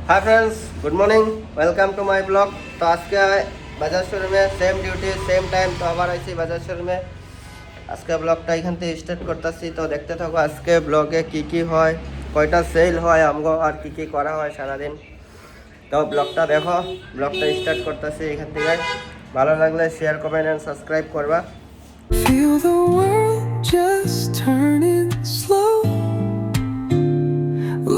Hi friends, good morning, welcome to my blog. तो आज के বাজাজ শোরুমে সেম ডিউটি সেম টাইম। তো আবার আইছি বাজাজ শোরুমে। আজকে ব্লগটা এখান থেকে স্টার্ট করতেছি। তো দেখতে থাকো আজকে ব্লগে কি হয়, কয়টা সেল হয় আমগো, আর কি করা হয় সারাদিন। তো ব্লগটা দেখো, ব্লগটা স্টার্ট করতেছি এখান থেকে। ভালো লাগলে শেয়ার, কমেন্ট এন্ড সাবস্ক্রাইব করবা। Feel the world just turning slow.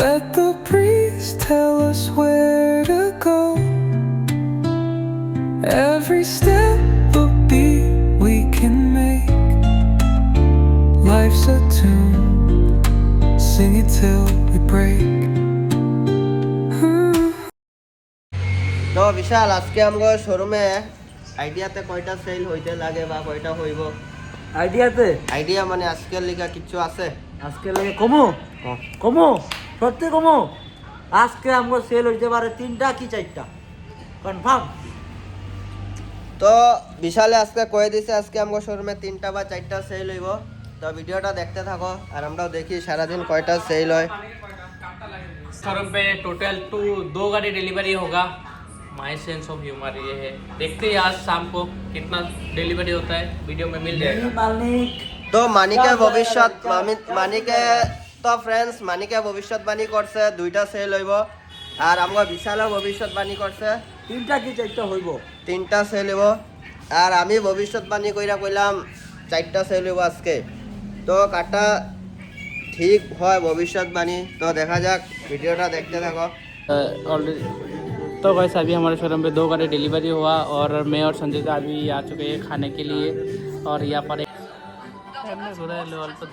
Let the breeze tell us where to go. Every step a beat we can make. Life's a tune, sing it till we break. তো বিশাল, আজকে আমগো শোরুমে আইডিয়াতে কয়টা sell হইতে লাগে বা কয়টা হইব। আইডিয়া মানে আজকের লিগা কিছু আছে। আজকে লাগে কমো কমো সত্যি কমো। আজকে আমার সেল হইতে পারে 3টা কি 4টা কনফার্ম। তো বিশালে আজকে কয়ে দিছে আজকে আমগো শোরুমে 3টা বা 4টা সেল হইব। তো ভিডিওটা দেখতে থাকো আর আমরাও দেখি সারাদিন কয়টা সেল হয়। शोरूम पे टोटल दो गाड़ी डिलीवरी होगा। माई सेंस ऑफ ह्यूमर ये है। देखते हैं आज शाम को कितना डिलीवरी होता है, वीडियो में मिल जाएगा। মালিক তো মানিকে ভবিষ্যৎ মানিকে তো ফ্রেন্ডস মানিকে ভবিষ্যৎবাণী করছে 2টা সেল হইব। আর আমগো বিশালও ভবিষ্যৎবাণী করছে 3টা কি 4টা হইব। 3টা সেল হইব। আর আমি ভবিষ্যৎবাণী কইলাম 4টা সেল হইব আজকে। তো কাটা ঠিক হয় ভবিষ্যৎবাণী। তো দেখা যাক, ভিডিওটা দেখতে থাকো। ऑलरेडी तो वैसे अभी हमारे शोरूम पे 2 गाड़ी डिलीवरी हुआ और मैं और संजय का अभी आ चुके हैं खाने के लिए। और यहाँ पर लेवल पर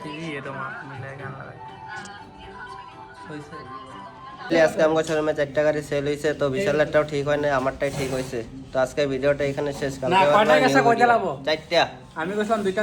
আজকে আমগো শোরুমে 4টা গাড়ি সেল হইছে। তো বিশালেরটাও ঠিক হয় না, আমারটাই ঠিক হইছে। তো আজকে ভিডিওটা এখানে শেষ। কালকে 4টা আমি কইলাম 2টা